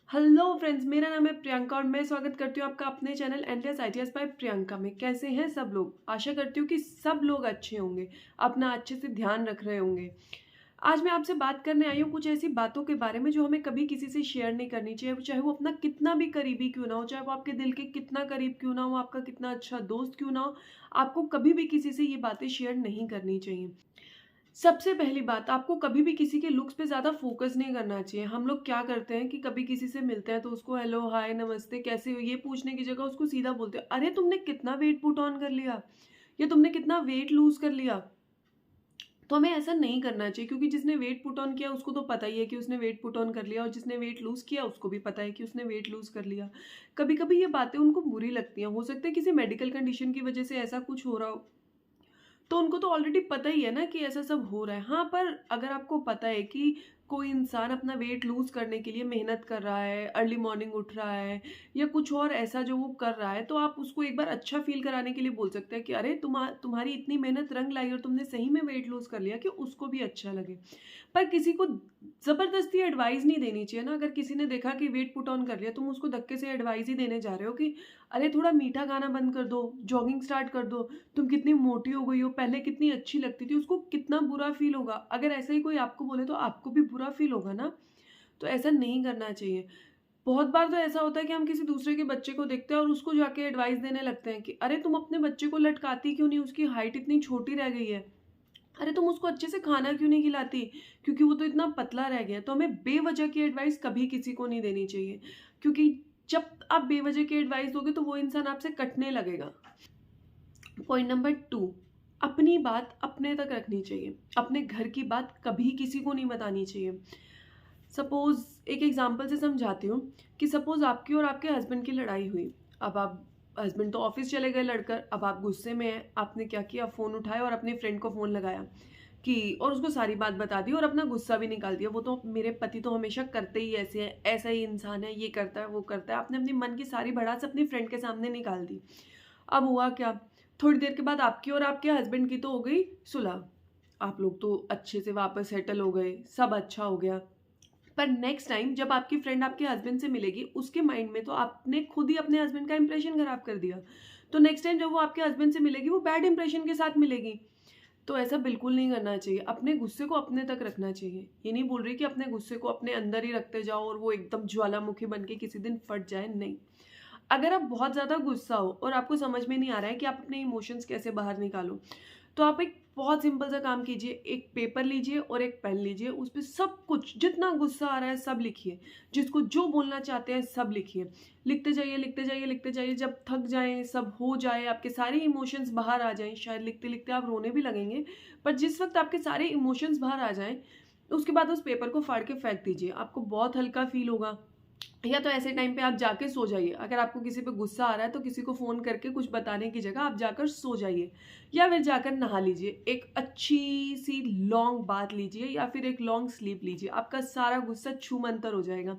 Hello friends, मेरा नाम है प्रियंका और मैं स्वागत करती हूँ आपका अपने channel endless ideas bye Priyanka में। कैसे हैं सब लोग? आशा करती हूँ कि सब लोग अच्छे होंगे, अपना अच्छे से ध्यान रख रहे होंगे। आज मैं आपसे बात करने आई हूँ कुछ ऐसी बातों के बारे में जो हमें कभी किसी से शेयर नहीं करनी चाहिए, चाहे वो अपना कितना भी करीबी क्यों ना हो, चाहे वो आपके दिल के कितना करीब क्यों ना हो, आपका कितना अच्छा दोस्त क्यों ना हो। आपको कभी भी किसी से ये बातें शेयर नहीं करनी चाहिए। सबसे पहली बात, आपको कभी भी किसी के लुक्स पे ज़्यादा फ़ोकस नहीं करना चाहिए। हम लोग क्या करते हैं कि कभी किसी से मिलते हैं तो उसको हेलो, हाय, नमस्ते, कैसे हो? ये पूछने की जगह उसको सीधा बोलते हैं, "अरे! तुमने कितना वेट पुट ऑन कर लिया?" या "तुमने कितना वेट लूज़ कर लिया?" तो हमें ऐसा नहीं करना चाहिए, क्योंकि जिसने वेट पुट ऑन किया उसको तो पता ही है कि उसने वेट पुट ऑन कर लिया, और जिसने वेट लूज़ किया उसको भी पता है कि उसने वेट लूज़ कर लिया। कभी-कभी ये बातें उनको बुरी लगती हैं। हो सकता है किसी मेडिकल कंडीशन की वज़ह से ऐसा कुछ हो रहा हो। तो उनको तो ऑलरेडी पता ही है ना कि ऐसा सब हो रहा है। हाँ, पर अगर आपको पता है कि कोई इंसान अपना वेट लूज़ करने के लिए मेहनत कर रहा है, अर्ली मॉर्निंग उठ रहा है या कुछ और ऐसा जो वो कर रहा है, तो आप उसको एक बार अच्छा फ़ील कराने के लिए बोल सकते हैं कि अरे! तुम्हारी इतनी मेहनत रंग लाई और तुमने सही में वेट लूज़ कर लिया, कि उसको भी अच्छा लगे। पर किसी को ज़बरदस्ती एडवाइस नहीं देनी चाहिए ना। अगर किसी ने देखा कि वेट पुट ऑन कर लिया, तुम उसको धक्के से एडवाइस ही देने जा रहे हो कि अरे! थोड़ा मीठा खाना बंद कर दो, जॉगिंग स्टार्ट कर दो, तुम कितनी मोटी हो गई हो, पहले कितनी अच्छी लगती थी, उसको कितना बुरा फ़ील होगा। अगर ऐसा ही कोई आपको बोले तो आपको भी बुरा फ़ील होगा ना, तो ऐसा नहीं करना चाहिए। बहुत बार तो ऐसा होता है कि हम किसी दूसरे के बच्चे को देखते हैं और उसको जाके एडवाइस देने लगते हैं कि अरे तुम अपने बच्चे को लटकाती क्यों नहीं? उसकी हाइट इतनी छोटी रह गई है। अरे तुम उसको अच्छे से खाना क्यों नहीं खिलाती? क्योंकि वो तो इतना पतला रह गया है। तो हमें बेवजह की एडवाइस कभी किसी को नहीं देनी चाहिए, क्योंकि जब आप बेवजह की एडवाइस दोगे तो वो इंसान आपसे कटने लगेगा। पॉइंट नंबर 2, अपनी बात अपने तक रखनी चाहिए। अपने घर की बात कभी किसी को नहीं बतानी चाहिए। सपोज़ एक एग्ज़ाम्पल से समझाती हूँ कि सपोज़ आपकी और आपके हस्बैंड की लड़ाई हुई। अब आप हस्बैंड तो ऑफ़िस चले गए लड़कर, अब आप गुस्से में हैं। आपने क्या किया, फ़ोन उठाया और अपने फ्रेंड को फ़ोन लगाया कि और उसको सारी बात बता दी और अपना गुस्सा भी निकाल दिया। वो तो मेरे पति तो हमेशा करते ही ऐसे हैं, ऐसा ही इंसान है, ये करता है, वो करता है। आपने अपनी मन की सारी भड़ास अपनी फ्रेंड के सामने निकाल दी। अब हुआ क्या? थोड़ी देर के बाद आपकी और आपके हस्बैंड की तो हो गई सुलह। आप लोग तो अच्छे से वापस सेटल हो गए, सब अच्छा हो गया। पर नेक्स्ट टाइम जब आपकी फ्रेंड आपके हस्बैंड से मिलेगी, उसके माइंड में तो आपने खुद ही अपने हस्बैंड का इंप्रेशन खराब कर दिया। तो नेक्स्ट टाइम जब वो आपके हस्बैंड से मिलेगी, वो बैड इंप्रेशन के साथ मिलेगी। तो ऐसा बिल्कुल नहीं करना चाहिए। अपने गुस्से को अपने तक रखना चाहिए। ये नहीं बोल रही कि अपने गुस्से को अपने अंदर ही रखते जाओ और वो एकदम ज्वालामुखी बन के किसी दिन फट जाए, नहीं। अगर आप बहुत ज़्यादा गुस्सा हो और आपको समझ में नहीं आ रहा है कि आप अपने इमोशंस कैसे बाहर निकालो, तो आप एक बहुत सिंपल सा काम कीजिए। एक पेपर लीजिए और एक पेन लीजिए, उस पे सब कुछ जितना गुस्सा आ रहा है सब लिखिए। जिसको जो बोलना चाहते हैं सब लिखिए। लिखते जाइए, लिखते जाइए, लिखते जाइए। जब थक जाएँ, सब हो जाए, आपके सारे इमोशंस बाहर आ जाएँ, शायद लिखते-लिखते आप रोने भी लगेंगे, पर जिस वक़्त आपके सारे इमोशंस बाहर आ जाएँ, उसके बाद उस पेपर को फाड़ के फेंक दीजिए। आपको बहुत हल्का फ़ील होगा। या तो ऐसे टाइम पे आप जाके सो जाइए। अगर आपको किसी पे गुस्सा आ रहा है तो किसी को फ़ोन करके कुछ बताने की जगह आप जाकर सो जाइए, या फिर जाकर नहा लीजिए। एक अच्छी-सी लॉन्ग बाथ लीजिए या फिर एक लॉन्ग स्लीप लीजिए। आपका सारा गुस्सा छूमंतर हो जाएगा।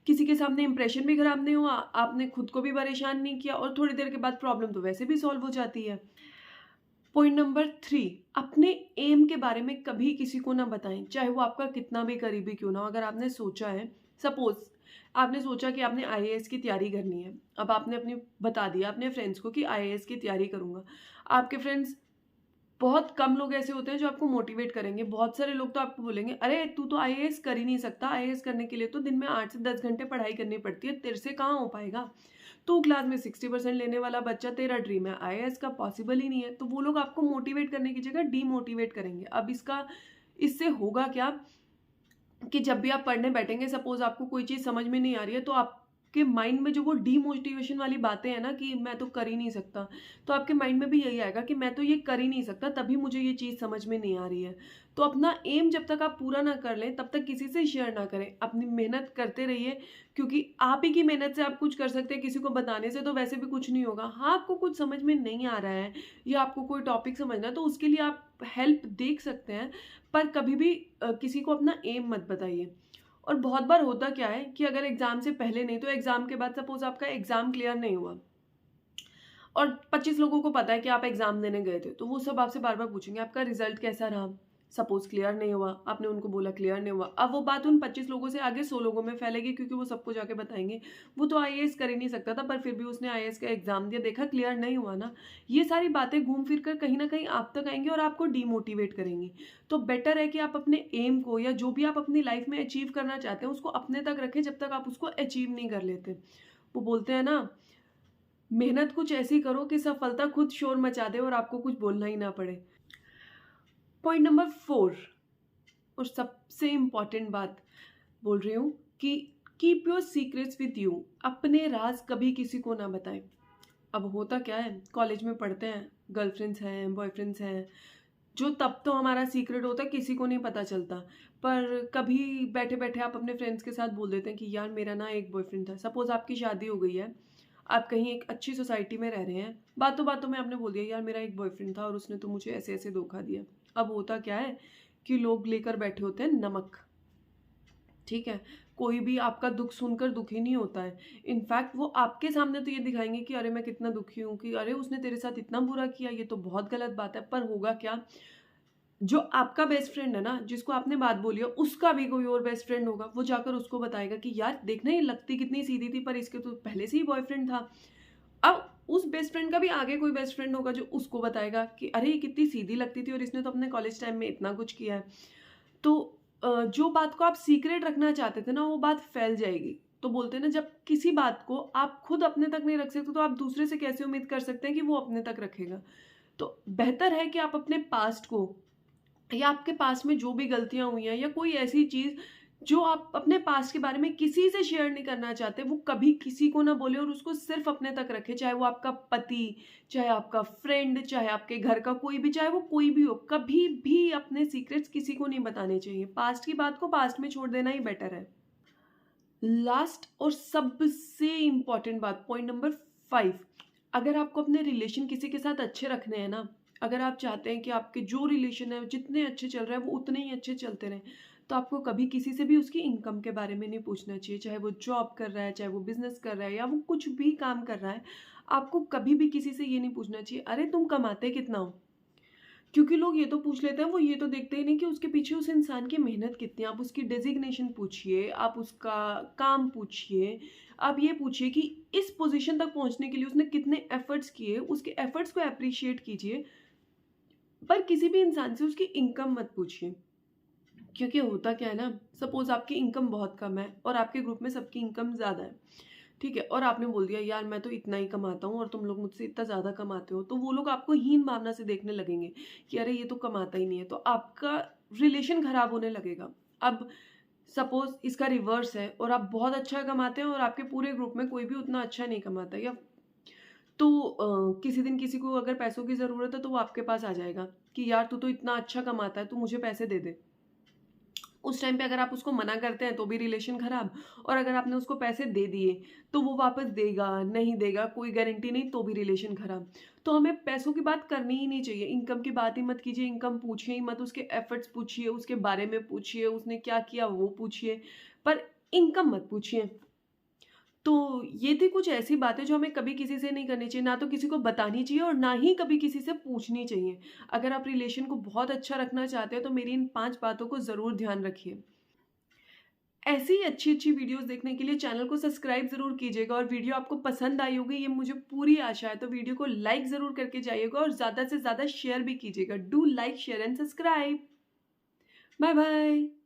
किसी के सामने इंप्रेशन भी खराब नहीं हुआ, आपने खुद को भी परेशान नहीं किया और थोड़ी देर के बाद प्रॉब्लम तो वैसे भी सॉल्व हो जाती है। पॉइंट नंबर 3, अपने एम के बारे में कभी किसी को ना बताएं, चाहे वो आपका कितना भी करीबी क्यों ना हो। अगर आपने सोचा है, सपोज आपने सोचा कि आपने आईएएस की तैयारी करनी है। अब आपने अपनी बता दिया अपने फ्रेंड्स को कि आईएएस की तैयारी करूंगा। आपके फ्रेंड्स, बहुत कम लोग ऐसे होते हैं जो आपको मोटिवेट करेंगे। बहुत सारे लोग तो आपको बोलेंगे, अरे तू तो आईएएस कर ही नहीं सकता, आईएएस करने के लिए तो दिन में 8 से 10 घंटे पढ़ाई करनी पड़ती है, तेरे से कहाँ हो पाएगा। तू क्लास में 60% लेने वाला बच्चा, तेरा ड्रीम है आईएएस का, पॉसिबल ही नहीं है। तो वो लोग आपको मोटिवेट करने की जगह डीमोटिवेट करेंगे। अब इससे होगा क्या कि जब भी आप पढ़ने बैठेंगे, सपोज आपको कोई चीज़ समझ में नहीं आ रही है, तो आपके माइंड में जो वो डीमोटिवेशन वाली बातें हैं ना कि मैं तो कर ही नहीं सकता, तो आपके माइंड में भी यही आएगा कि मैं तो ये कर ही नहीं सकता, तभी मुझे ये चीज़ समझ में नहीं आ रही है। तो अपना एम जब तक आप पूरा ना कर लें, तब तक किसी से शेयर ना करें। अपनी मेहनत करते रहिए, क्योंकि आप ही की मेहनत से आप कुछ कर सकते हैं, किसी को बताने से तो वैसे भी कुछ नहीं होगा। हाँ, आपको कुछ समझ में नहीं आ रहा है या आपको कोई टॉपिक समझना है, तो उसके लिए आप हेल्प देख सकते हैं, पर कभी भी किसी को अपना एम मत बताइए। और बहुत बार होता क्या है कि अगर एग्ज़ाम से पहले नहीं तो एग्ज़ाम के बाद, सपोज़ आपका एग्ज़ाम क्लियर नहीं हुआ और 25 लोगों को पता है कि आप एग्ज़ाम देने गए थे, तो वो सब आपसे बार-बार पूछेंगे आपका रिज़ल्ट कैसा रहा? सपोज क्लियर नहीं हुआ, आपने उनको बोला क्लियर नहीं हुआ, अब वो बात उन 25 लोगों से आगे 100 लोगों में फैलेगी, क्योंकि वो सबको जाके बताएंगे। वो तो आईएएस कर ही नहीं सकता था, पर फिर भी उसने आईएएस का एग्जाम दिया, देखा क्लियर नहीं हुआ ना। ये सारी बातें घूम फिर कर कहीं ना कहीं आप तक आएंगी और आपको डीमोटिवेट करेंगी। तो बेटर है कि आप अपने एम को या जो भी आप अपनी लाइफ में अचीव करना चाहते हैं उसको अपने तक रखें जब तक आप उसको अचीव नहीं कर लेते। वो बोलते हैं ना, मेहनत कुछ ऐसी करो कि सफलता खुद शोर मचा दे और आपको कुछ बोलना ही ना पड़े। पॉइंट नंबर 4 और सबसे इंपॉर्टेंट बात बोल रही हूँ कि keep your secrets with you. अपने राज कभी किसी को ना बताएं। अब होता क्या है, कॉलेज में पढ़ते हैं, गर्लफ्रेंड्स हैं, बॉयफ्रेंड्स हैं, जो तब तो हमारा सीक्रेट होता है, किसी को नहीं पता चलता। पर कभी बैठे बैठे आप अपने फ्रेंड्स के साथ बोल देते हैं कि यार मेरा ना एक बॉयफ्रेंड था। सपोज आपकी शादी हो गई है, आप कहीं एक अच्छी सोसाइटी में रह रहे हैं, बातों बातों में आपने बोल दिया यार मेरा एक बॉयफ्रेंड था और उसने तो मुझे ऐसे ऐसे धोखा दिया। अब होता क्या है कि लोग लेकर बैठे होते हैं नमक, ठीक है। कोई भी आपका दुख सुनकर दुखी नहीं होता है। इनफैक्ट वो आपके सामने तो ये दिखाएंगे कि अरे मैं कितना दुखी हूँ, कि अरे उसने तेरे साथ इतना बुरा किया, ये तो बहुत गलत बात है। पर होगा क्या, जो आपका बेस्ट फ्रेंड है ना, जिसको आपने बात बोली है, उसका भी कोई और बेस्ट फ्रेंड होगा, वो जाकर उसको बताएगा कि यार देखना ये लगती कितनी सीधी थी, पर इसके तो पहले से ही बॉयफ्रेंड था। अब उस बेस्ट फ्रेंड का भी आगे कोई बेस्ट फ्रेंड होगा जो उसको बताएगा कि अरे ये कितनी सीधी लगती थी और इसने तो अपने कॉलेज टाइम में इतना कुछ किया है। तो जो बात को आप सीक्रेट रखना चाहते थे ना, वो बात फैल जाएगी। तो बोलते हैं ना, जब किसी बात को आप खुद अपने तक नहीं रख सकते तो आप दूसरे से कैसे उम्मीद कर सकते हैं कि वो अपने तक रखेगा। तो बेहतर है कि आप अपने पास्ट को या आपके पास में जो भी गलतियां हुई हैं या कोई ऐसी चीज जो आप अपने पास्ट के बारे में किसी से शेयर नहीं करना चाहते, वो कभी किसी को ना बोले और उसको सिर्फ अपने तक रखे। चाहे वो आपका पति, चाहे आपका फ्रेंड, चाहे आपके घर का कोई भी, चाहे वो कोई भी हो, कभी भी अपने सीक्रेट्स किसी को नहीं बताने चाहिए। पास्ट की बात को पास्ट में छोड़ देना ही बेटर है। लास्ट और सबसे इंपॉर्टेंट बात, पॉइंट नंबर 5, अगर आपको अपने रिलेशन किसी के साथ अच्छे रखने हैं ना, अगर आप चाहते हैं कि आपके जो रिलेशन है जितने अच्छे चल रहे हैं वो उतने ही अच्छे चलते रहें, तो आपको कभी किसी से भी उसकी इनकम के बारे में नहीं पूछना चाहिए। चाहे वो जॉब कर रहा है, चाहे वो बिजनेस कर रहा है, या वो कुछ भी काम कर रहा है, आपको कभी भी किसी से ये नहीं पूछना चाहिए अरे तुम कमाते कितना हो। क्योंकि लोग ये तो पूछ लेते हैं, वो ये तो देखते ही नहीं कि उसके पीछे उस इंसान की मेहनत कितनी है। आप उसकी डेजिग्नेशन पूछिए, आप उसका काम पूछिए, आप ये पूछिए कि इस पोजीशन तक पहुंचने के लिए उसने कितने एफर्ट्स किए, उसके एफर्ट्स को अप्रिशिएट कीजिए। पर किसी भी इंसान से उसकी इनकम मत पूछिए, क्योंकि होता क्या है ना, सपोज आपकी इनकम बहुत कम है और आपके ग्रुप में सबकी इनकम ज़्यादा है, ठीक है, और आपने बोल दिया यार मैं तो इतना ही कमाता हूँ और तुम लोग मुझसे इतना ज़्यादा कमाते हो, तो वो लोग आपको हीन भावना से देखने लगेंगे कि अरे ये तो कमाता ही नहीं है, तो आपका रिलेशन खराब होने लगेगा। अब सपोज इसका रिवर्स है और आप बहुत अच्छा कमाते हैं और आपके पूरे ग्रुप में कोई भी उतना अच्छा नहीं कमाता, या तो किसी दिन किसी को अगर पैसों की ज़रूरत है तो वो आपके पास आ जाएगा कि यार तू तो इतना अच्छा कमाता है, तू मुझे पैसे दे दे। उस टाइम पे अगर आप उसको मना करते हैं तो भी रिलेशन खराब, और अगर आपने उसको पैसे दे दिए तो वो वापस देगा नहीं देगा कोई गारंटी नहीं, तो भी रिलेशन खराब। तो हमें पैसों की बात करनी ही नहीं चाहिए, इनकम की बात ही मत कीजिए, इनकम पूछिए ही मत, उसके एफर्ट्स पूछिए, उसके बारे में पूछिए, उसने क्या किया वो पूछिए, पर इनकम मत पूछिए। तो ये थी कुछ ऐसी बातें जो हमें कभी किसी से नहीं करनी चाहिए, ना तो किसी को बतानी चाहिए और ना ही कभी किसी से पूछनी चाहिए। अगर आप रिलेशन को बहुत अच्छा रखना चाहते हैं तो मेरी इन 5 बातों को ज़रूर ध्यान रखिए। ऐसी ही अच्छी-अच्छी वीडियोज़ देखने के लिए चैनल को सब्सक्राइब ज़रूर कीजिएगा, और वीडियो आपको पसंद आई होगी ये मुझे पूरी आशा है। तो वीडियो को लाइक ज़रूर करके जाइएगा और ज़्यादा से ज़्यादा शेयर भी कीजिएगा। Do like, share and subscribe. Bye bye.